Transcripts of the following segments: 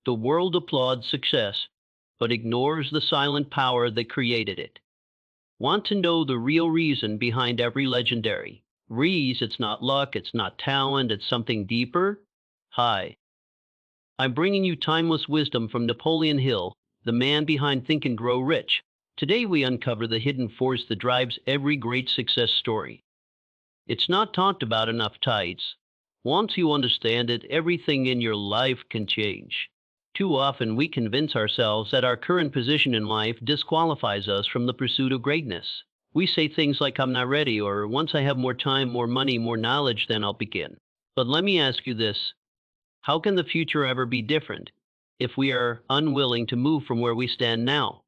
The world applauds success, but ignores the silent power that created it. Want to know the real reason behind every legendary? Reese, it's not luck, it's not talent, it's something deeper. Hi, I'm bringing you timeless wisdom from Napoleon Hill, the man behind Think and Grow Rich. Today we uncover the hidden force that drives every great success story. It's not talked about enough, tights. Once you understand it, everything in your life can change. Too often we convince ourselves that our current position in life disqualifies us from the pursuit of greatness. We say things like, I'm not ready, or once I have more time, more money, more knowledge, then I'll begin. But let me ask you this: how can the future ever be different if we are unwilling to move from where we stand now?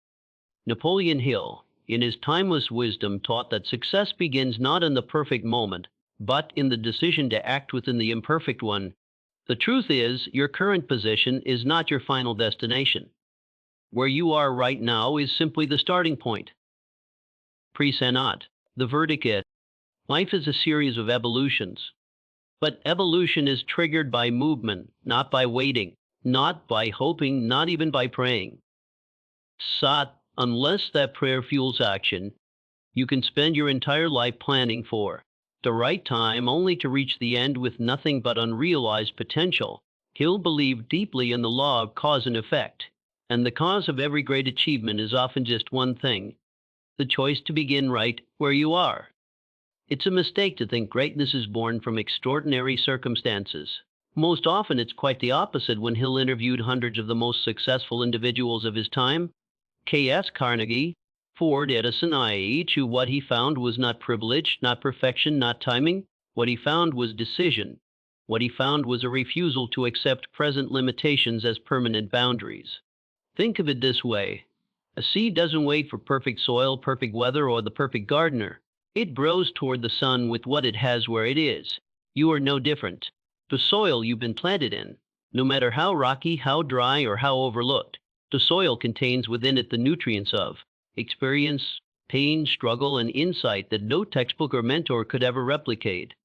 Napoleon Hill, in his timeless wisdom, taught that success begins not in the perfect moment, but in the decision to act within the imperfect one. The truth is, your current position is not your final destination. Where you are right now is simply the starting point. Present. The verdict is, life is a series of evolutions. But evolution is triggered by movement, not by waiting, not by hoping, not even by praying. Sat, unless that prayer fuels action, you can spend your entire life planning for the right time only to reach the end with nothing but unrealized potential. Hill believed deeply in the law of cause and effect, and the cause of every great achievement is often just one thing: the choice to begin right where you are. It's a mistake to think greatness is born from extraordinary circumstances. Most often it's quite the opposite. When Hill interviewed hundreds of the most successful individuals of his time, K.S. Carnegie, Ford, Edison, i.e., what he found was not privilege, not perfection, not timing. What he found was decision. What he found was a refusal to accept present limitations as permanent boundaries. Think of it this way: a seed doesn't wait for perfect soil, perfect weather, or the perfect gardener. It grows toward the sun with what it has where it is. You are no different. The soil you've been planted in, no matter how rocky, how dry, or how overlooked, the soil contains within it the nutrients of experience, pain, struggle, and insight that no textbook or mentor could ever replicate.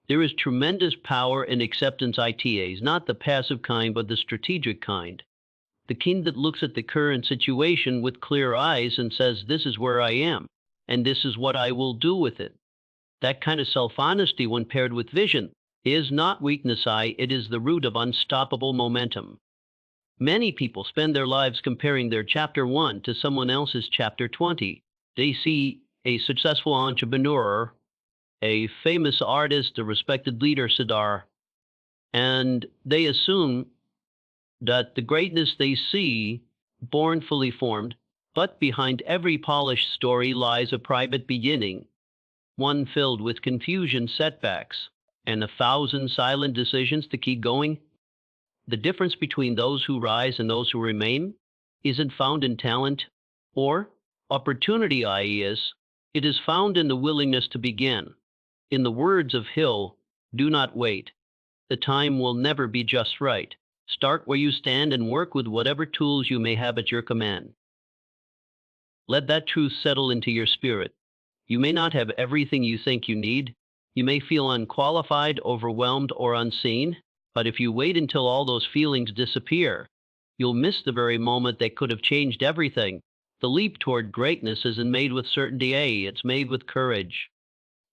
There is tremendous power in acceptance ITAs, not the passive kind, but the strategic kind. The kind that looks at the current situation with clear eyes and says, this is where I am, and this is what I will do with it. That kind of self-honesty, when paired with vision, is not weakness, it is the root of unstoppable momentum. Many people spend their lives comparing their chapter 1 to someone else's chapter 20. They see a successful entrepreneur, a famous artist, a respected leader, Siddhar, and they assume that the greatness they see, born fully formed, but behind every polished story lies a private beginning, one filled with confusion, setbacks, and 1,000 silent decisions to keep going. The difference between those who rise and those who remain isn't found in talent or opportunity, it is found in the willingness to begin. In the words of Hill, do not wait. The time will never be just right. Start where you stand and work with whatever tools you may have at your command. Let that truth settle into your spirit. You may not have everything you think you need. You may feel unqualified, overwhelmed, or unseen. But if you wait until all those feelings disappear, you'll miss the very moment that could have changed everything. The leap toward greatness isn't made with certainty, it's made with courage.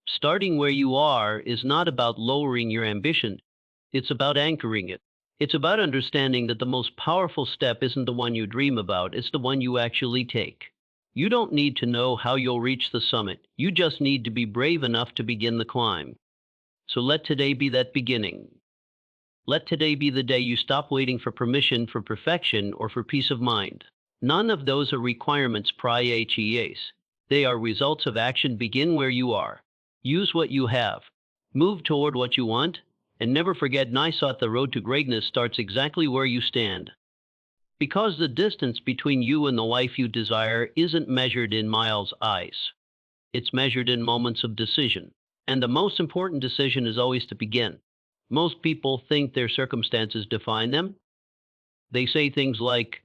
Starting where you are is not about lowering your ambition. It's about anchoring it. It's about understanding that the most powerful step isn't the one you dream about, it's the one you actually take. You don't need to know how you'll reach the summit. You just need to be brave enough to begin the climb. So let today be that beginning. Let today be the day you stop waiting for permission, for perfection, or for peace of mind. None of those are requirements prior. They are results of action. Begin where you are. Use what you have. Move toward what you want. And never forget, the road to greatness starts exactly where you stand. Because the distance between you and the life you desire isn't measured in miles eyes. It's measured in moments of decision. And the most important decision is always to begin. Most people think their circumstances define them. They say things like,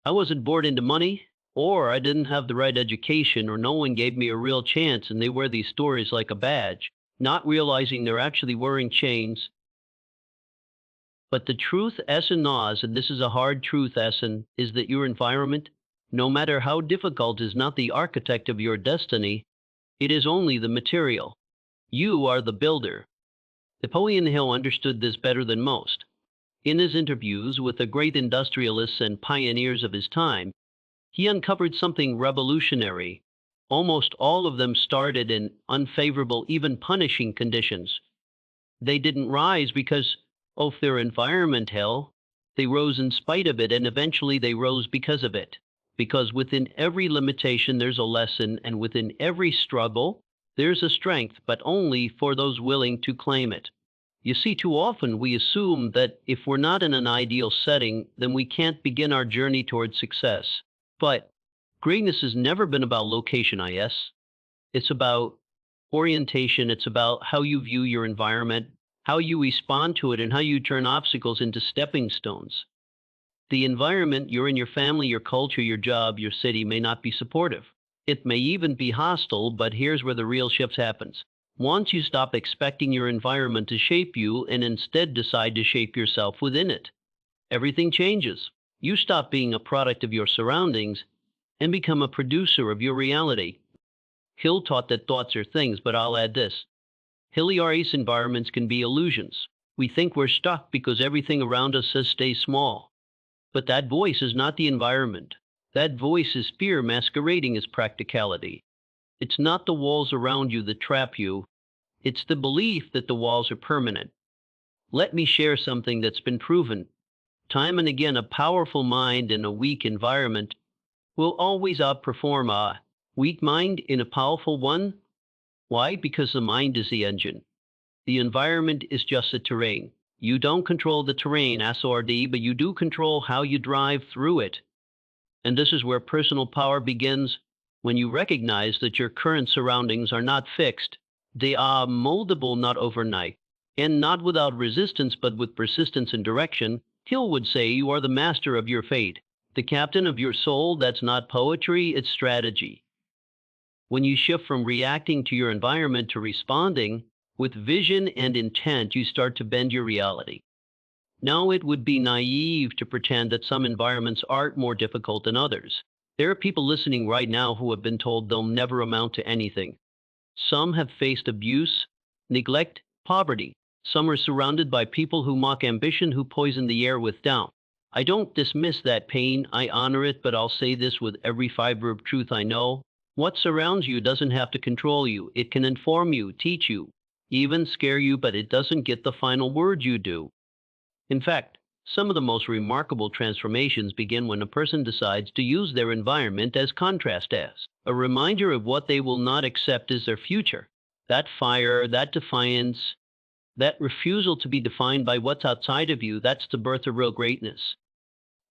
I wasn't born into money, or I didn't have the right education, or no one gave me a real chance, and they wear these stories like a badge, not realizing they're actually wearing chains But the truth, S and Oz, and this is a hard truth, Essen, is that your environment, no matter how difficult, is not the architect of your destiny. It is only the material. You are the builder. Napoleon Hill understood this better than most. In his interviews with the great industrialists and pioneers of his time, he uncovered something revolutionary. Almost all of them started in unfavorable, even punishing conditions. They didn't rise because of their environment, hell. They rose in spite of it, and eventually they rose because of it. Because within every limitation, there's a lesson, and within every struggle, there's a strength, but only for those willing to claim it. You see, too often we assume that if we're not in an ideal setting, then we can't begin our journey towards success. But greatness has never been about location, IS. It's about orientation, it's about how you view your environment, how you respond to it, and how you turn obstacles into stepping stones. The environment you're in, your family, your culture, your job, your city, may not be supportive. It may even be hostile, but here's where the real shift happens. Once you stop expecting your environment to shape you and instead decide to shape yourself within it, everything changes. You stop being a product of your surroundings and become a producer of your reality. Hill taught that thoughts are things, but I'll add this. Hilarious environments can be illusions. We think we're stuck because everything around us says stay small. But that voice is not the environment. That voice is fear masquerading as practicality. It's not the walls around you that trap you. It's the belief that the walls are permanent. Let me share something that's been proven. Time and again, a powerful mind in a weak environment will always outperform a weak mind in a powerful one. Why? Because the mind is the engine. The environment is just the terrain. You don't control the terrain, SRD, but you do control how you drive through it. And this is where personal power begins, when you recognize that your current surroundings are not fixed. They are moldable, not overnight, and not without resistance, but with persistence and direction. Hill would say you are the master of your fate, the captain of your soul. That's not poetry, it's strategy. When you shift from reacting to your environment to responding with vision and intent, you start to bend your reality. Now, it would be naive to pretend that some environments aren't more difficult than others. There are people listening right now who have been told they'll never amount to anything. Some have faced abuse, neglect, poverty. Some are surrounded by people who mock ambition, who poison the air with doubt. I don't dismiss that pain, I honor it, but I'll say this with every fiber of truth I know. What surrounds you doesn't have to control you. It can inform you, teach you, even scare you, but it doesn't get the final word. You do. In fact, some of the most remarkable transformations begin when a person decides to use their environment as contrast, as a reminder of what they will not accept as their future. That fire, that defiance, that refusal to be defined by what's outside of you, that's the birth of real greatness.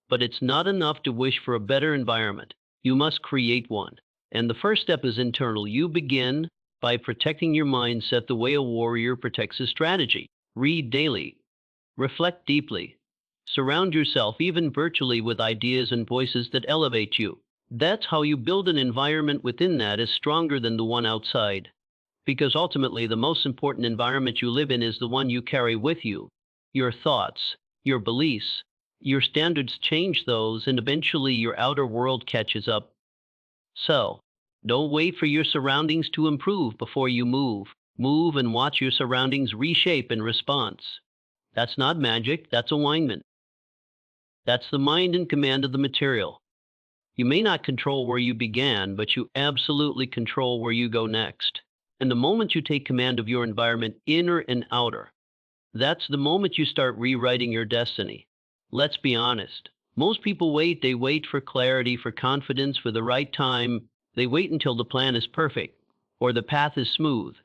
But it's not enough to wish for a better environment. You must create one. And the first step is internal. You begin by protecting your mindset the way a warrior protects his strategy. Read daily. Reflect deeply. Surround yourself, even virtually, with ideas and voices that elevate you. That's how you build an environment within that is stronger than the one outside. Because ultimately, the most important environment you live in is the one you carry with you. Your thoughts, your beliefs, your standards change those, and eventually your outer world catches up. So, don't wait for your surroundings to improve before you move. Move and watch your surroundings reshape in response. That's not magic, that's alignment. That's the mind in command of the material. You may not control where you began, but you absolutely control where you go next. And the moment you take command of your environment, inner and outer, that's the moment you start rewriting your destiny. Let's be honest. Most people wait. They wait for clarity, for confidence, for the right time. They wait until the plan is perfect or the path is smooth.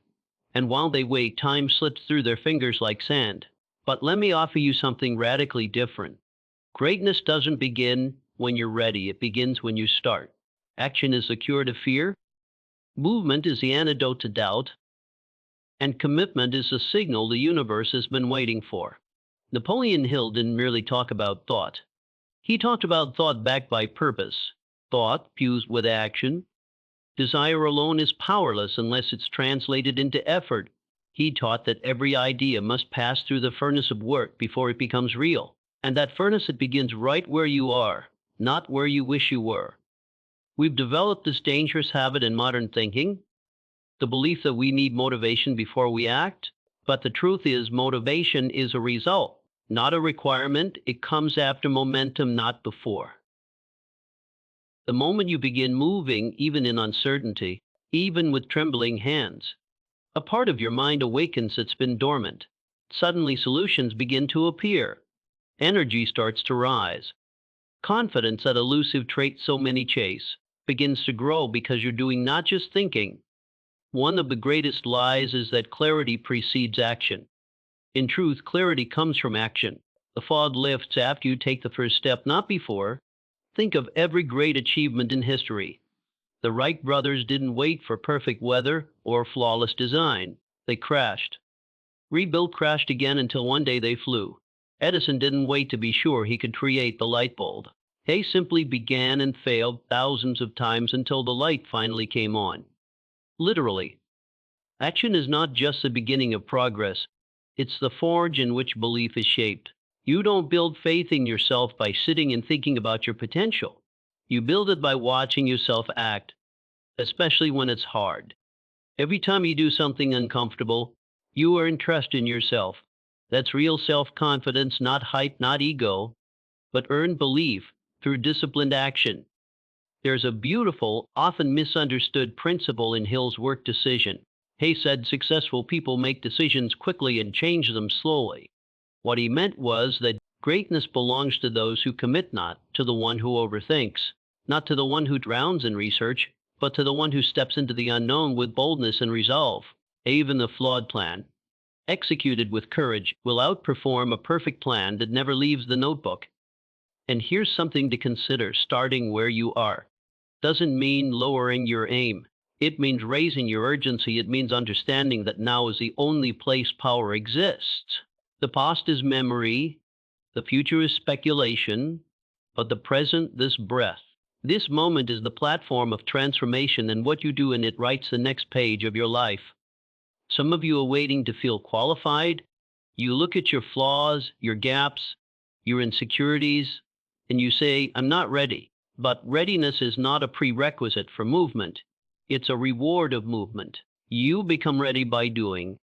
And while they wait, time slips through their fingers like sand. But let me offer you something radically different. Greatness doesn't begin when you're ready. It begins when you start. Action is the cure to fear. Movement is the antidote to doubt. And commitment is the signal the universe has been waiting for. Napoleon Hill didn't merely talk about thought. He talked about thought backed by purpose. Thought fused with action. Desire alone is powerless unless it's translated into effort. He taught that every idea must pass through the furnace of work before it becomes real. And that furnace, it begins right where you are, not where you wish you were. We've developed this dangerous habit in modern thinking, the belief that we need motivation before we act. But the truth is, motivation is a result, not a requirement. It comes after momentum, not before. The moment you begin moving, even in uncertainty, even with trembling hands, a part of your mind awakens that's been dormant. Suddenly, solutions begin to appear. Energy starts to rise. Confidence, that elusive trait so many chase, begins to grow because you're doing, not just thinking. One of the greatest lies is that clarity precedes action. In truth, clarity comes from action. The fog lifts after you take the first step, not before. Think of every great achievement in history. The Wright brothers didn't wait for perfect weather or flawless design. They crashed, rebuilt, crashed again until one day they flew. Edison didn't wait to be sure he could create the light bulb. He simply began and failed thousands of times until the light finally came on. Literally, action is not just the beginning of progress, it's the forge in which belief is shaped. You don't build faith in yourself by sitting and thinking about your potential. You build it by watching yourself act, especially when it's hard. Every time you do something uncomfortable, you earn trust in yourself. That's real self-confidence, not hype, not ego, but earned belief through disciplined action. There's a beautiful, often misunderstood principle in Hill's work decision. He said successful people make decisions quickly and change them slowly. What he meant was that greatness belongs to those who commit, not to the one who overthinks, not to the one who drowns in research, but to the one who steps into the unknown with boldness and resolve. Even a flawed plan, executed with courage, will outperform a perfect plan that never leaves the notebook. And here's something to consider: starting where you are doesn't mean lowering your aim. It means raising your urgency. It means understanding that now is the only place power exists. The past is memory, the future is speculation, but the present, this breath, this moment, is the platform of transformation, and what you do in it writes the next page of your life. Some of you are waiting to feel qualified. You look at your flaws, your gaps, your insecurities, and you say, I'm not ready. But readiness is not a prerequisite for movement. It's a reward of movement. You become ready by doing.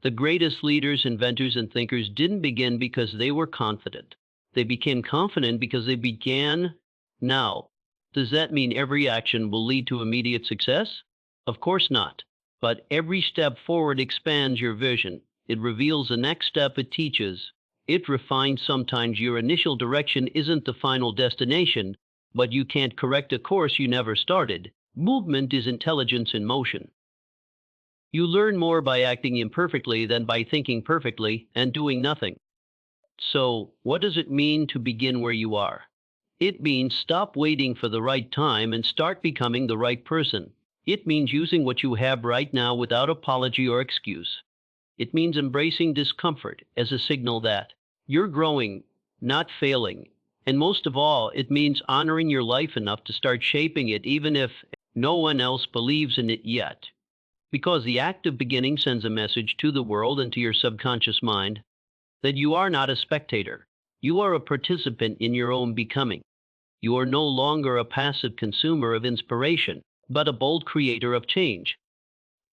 The greatest leaders, inventors, and thinkers didn't begin because they were confident. They became confident because they began now. Does that mean every action will lead to immediate success? Of course not. But every step forward expands your vision. It reveals the next step. It teaches. It refines. Sometimes your initial direction isn't the final destination, but you can't correct a course you never started. Movement is intelligence in motion. You learn more by acting imperfectly than by thinking perfectly and doing nothing. So, what does it mean to begin where you are? It means stop waiting for the right time and start becoming the right person. It means using what you have right now without apology or excuse. It means embracing discomfort as a signal that you're growing, not failing. And most of all, it means honoring your life enough to start shaping it even if no one else believes in it yet. Because the act of beginning sends a message to the world and to your subconscious mind that you are not a spectator. You are a participant in your own becoming. You are no longer a passive consumer of inspiration, but a bold creator of change.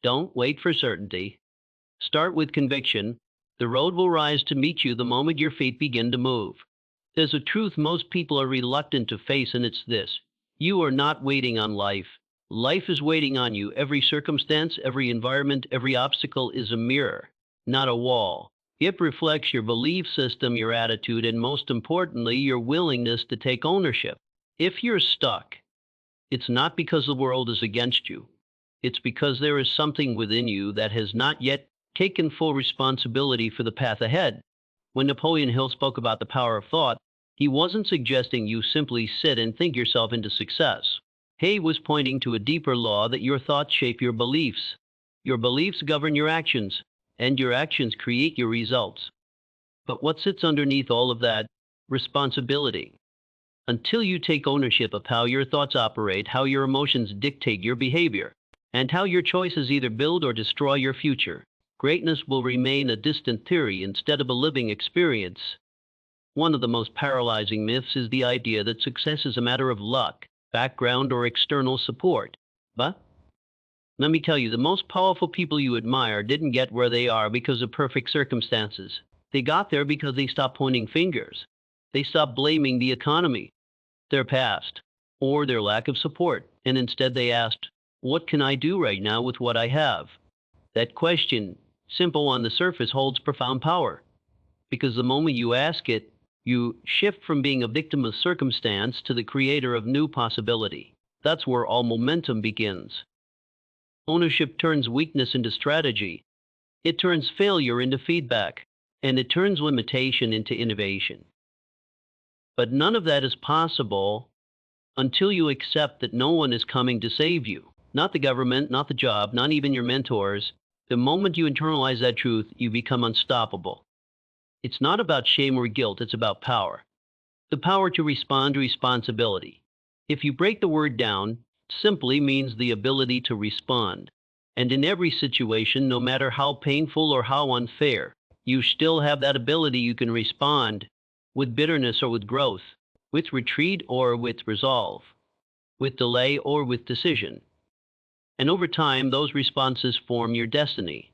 Don't wait for certainty. Start with conviction. The road will rise to meet you the moment your feet begin to move. There's a truth most people are reluctant to face, and it's this: you are not waiting on life. Life is waiting on you. Every circumstance, every environment, every obstacle is a mirror, not a wall. It reflects your belief system, your attitude, and most importantly, your willingness to take ownership. If you're stuck, it's not because the world is against you. It's because there is something within you that has not yet taken full responsibility for the path ahead. When Napoleon Hill spoke about the power of thought, he wasn't suggesting you simply sit and think yourself into success. He was pointing to a deeper law that your thoughts shape your beliefs. Your beliefs govern your actions, and your actions create your results. But what sits underneath all of that? Responsibility. Until you take ownership of how your thoughts operate, how your emotions dictate your behavior, and how your choices either build or destroy your future, Greatness will remain a distant theory instead of a living experience. One of the most paralyzing myths is the idea that success is a matter of luck, background, or external support. But let me tell you, the most powerful people you admire didn't get where they are because of perfect circumstances. They got there because they stopped pointing fingers. They stopped blaming the economy, their past, or their lack of support, and instead they asked, "What can I do right now with what I have?" That question, simple on the surface, holds profound power, because the moment you ask it, you shift from being a victim of circumstance to the creator of new possibility. That's where all momentum begins. Ownership turns weakness into strategy. It turns failure into feedback, and it turns limitation into innovation. But none of that is possible until you accept that no one is coming to save you. Not the government, not the job, not even your mentors. The moment you internalize that truth, you become unstoppable. It's not about shame or guilt, it's about power. The power to respond to responsibility. If you break the word down, simply means the ability to respond. And in every situation, no matter how painful or how unfair, you still have that ability. You can respond with bitterness or with growth, with retreat or with resolve, with delay or with decision. And over time, those responses form your destiny.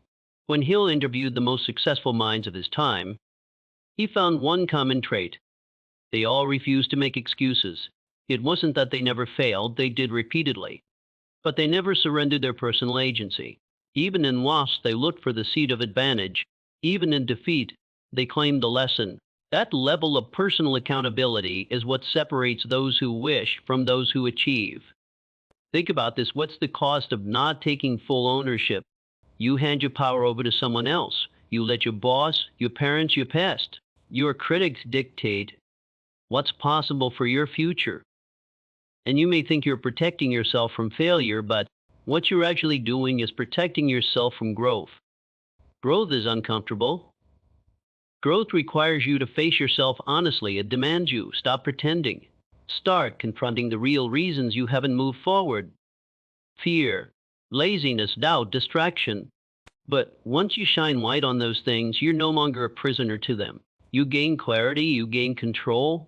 When Hill interviewed the most successful minds of his time, he found one common trait. They all refused to make excuses. It wasn't that they never failed, they did repeatedly. But they never surrendered their personal agency. Even in loss, they looked for the seat of advantage. Even in defeat, they claimed the lesson. That level of personal accountability is what separates those who wish from those who achieve. Think about this. What's the cost of not taking full ownership? You hand your power over to someone else. You let your boss, your parents, your past, your critics dictate what's possible for your future. And you may think you're protecting yourself from failure, but what you're actually doing is protecting yourself from growth. Growth is uncomfortable. Growth requires you to face yourself honestly. It demands you stop pretending. Start confronting the real reasons you haven't moved forward. Fear, laziness, doubt, distraction. But once you shine light on those things, you're no longer a prisoner to them. You gain clarity, you gain control.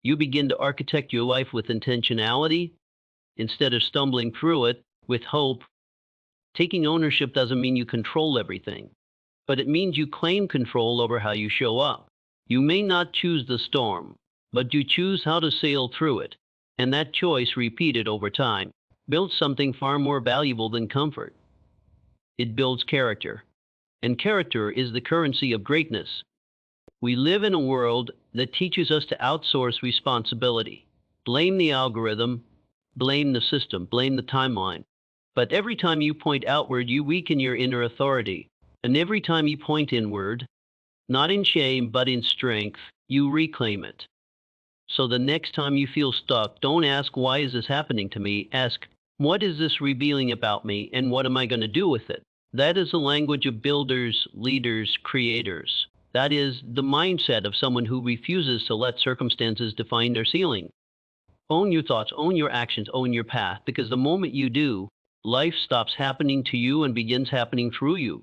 You begin to architect your life with intentionality instead of stumbling through it with hope. Taking ownership doesn't mean you control everything, but it means you claim control over how you show up. You may not choose the storm, but you choose how to sail through it. And that choice, repeated over time, builds something far more valuable than comfort. It builds character. And character is the currency of greatness. We live in a world that teaches us to outsource responsibility. Blame the algorithm, blame the system, blame the timeline. But every time you point outward, you weaken your inner authority. And every time you point inward, not in shame, but in strength, you reclaim it. So the next time you feel stuck, don't ask, "Why is this happening to me?" Ask, "What is this revealing about me, and what am I going to do with it?" That is the language of builders, leaders, creators. That is the mindset of someone who refuses to let circumstances define their ceiling. Own your thoughts, own your actions, own your path, because the moment you do, life stops happening to you and begins happening through you.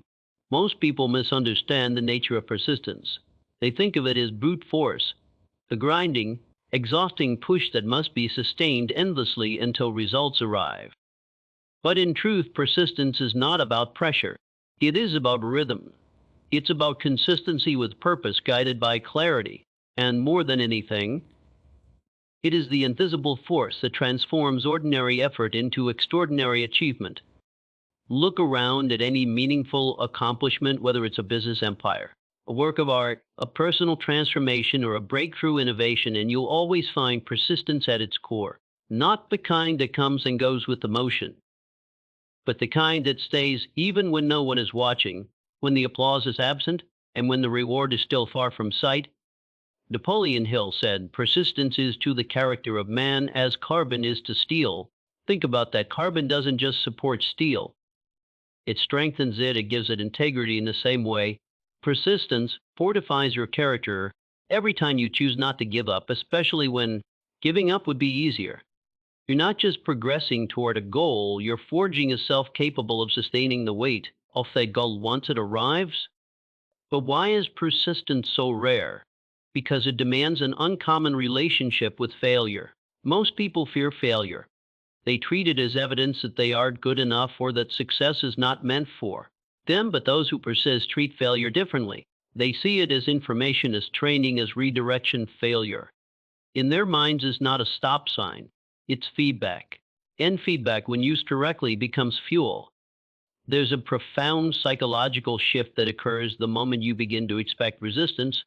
Most people misunderstand the nature of persistence. They think of it as brute force, the grinding, exhausting push that must be sustained endlessly until results arrive. But in truth, persistence is not about pressure. It is about rhythm. It's about consistency with purpose, guided by clarity. And more than anything, it is the invisible force that transforms ordinary effort into extraordinary achievement. Look around at any meaningful accomplishment, whether it's a business empire, a work of art, a personal transformation, or a breakthrough innovation, and you'll always find persistence at its core. Not the kind that comes and goes with the motion, but the kind that stays even when no one is watching, when the applause is absent, and when the reward is still far from sight. Napoleon Hill said, "Persistence is to the character of man as carbon is to steel." Think about that. Carbon doesn't just support steel. It strengthens it, it gives it integrity. In the same way, persistence fortifies your character every time you choose not to give up, especially when giving up would be easier. You're not just progressing toward a goal, you're forging a self capable of sustaining the weight. off that goal once it arrives. But why is persistence so rare? Because it demands an uncommon relationship with failure. Most people fear failure. They treat it as evidence that they aren't good enough or that success is not meant for them, but those who persist treat failure differently. They see it as information, as training, as redirection. Failure, in their minds, is not a stop sign, it's feedback. And feedback, when used correctly, becomes fuel. There's a profound psychological shift that occurs the moment you begin to expect resistance.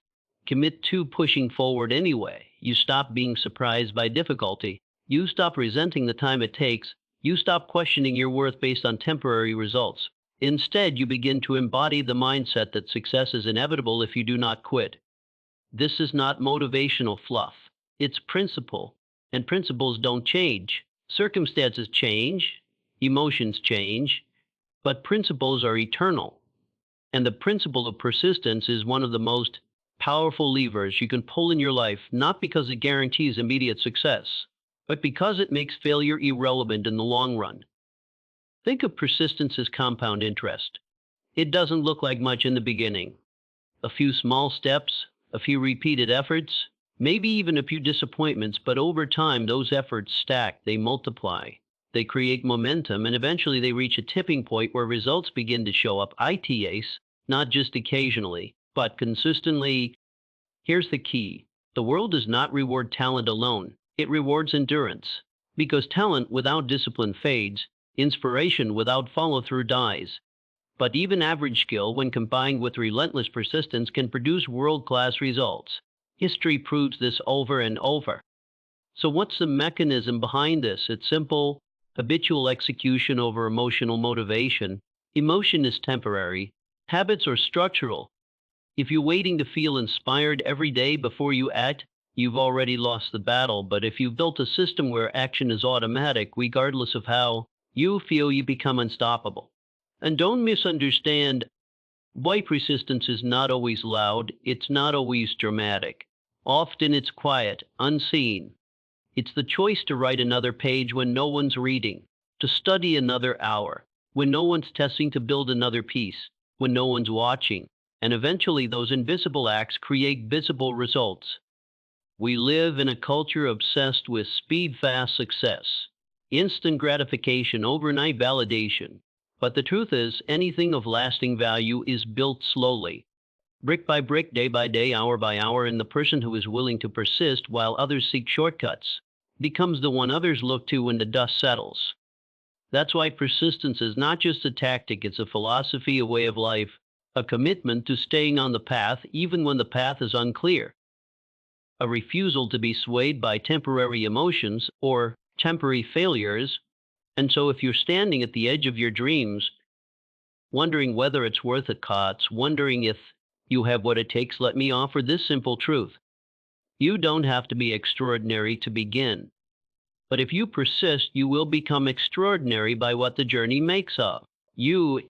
Commit to pushing forward anyway. You stop being surprised by difficulty. You stop resenting the time it takes. You stop questioning your worth based on temporary results. Instead, you begin to embody the mindset that success is inevitable if you do not quit. This is not motivational fluff. It's principle. And principles don't change. Circumstances change, emotions change, but principles are eternal. And the principle of persistence is one of the most powerful levers you can pull in your life, not because it guarantees immediate success, but because it makes failure irrelevant in the long run. Think of persistence as compound interest. It doesn't look like much in the beginning. A few small steps, a few repeated efforts, maybe even a few disappointments, but over time those efforts stack, they multiply. They create momentum, and eventually they reach a tipping point where results begin to show up. ITAs, not just occasionally, but consistently. Here's the key: the world does not reward talent alone, it rewards endurance. Because talent without discipline fades, inspiration without follow through dies. But even average skill, when combined with relentless persistence, can produce world class results. History proves this over and over. So, what's the mechanism behind this? It's simple: habitual execution over emotional motivation. Emotion is temporary, habits are structural. If you're waiting to feel inspired every day before you act, you've already lost the battle. But if you've built a system where action is automatic, regardless of how you feel, you become unstoppable. And don't misunderstand why persistence is not always loud, it's not always dramatic. Often it's quiet, unseen. It's the choice to write another page when no one's reading, to study another hour, when no one's testing, to build another piece, when no one's watching. And eventually, those invisible acts create visible results. We live in a culture obsessed with speed, fast success, instant gratification, overnight validation. But the truth is, anything of lasting value is built slowly, brick by brick, day by day, hour by hour, and the person who is willing to persist while others seek shortcuts becomes the one others look to when the dust settles. That's why persistence is not just a tactic, it's a philosophy, a way of life, a commitment to staying on the path even when the path is unclear, a refusal to be swayed by temporary emotions or temporary failures. And so, if you're standing at the edge of your dreams, wondering whether it's worth the cost, wondering if you have what it takes, let me offer this simple truth: you don't have to be extraordinary to begin. But if you persist, you will become extraordinary by what the journey makes of you.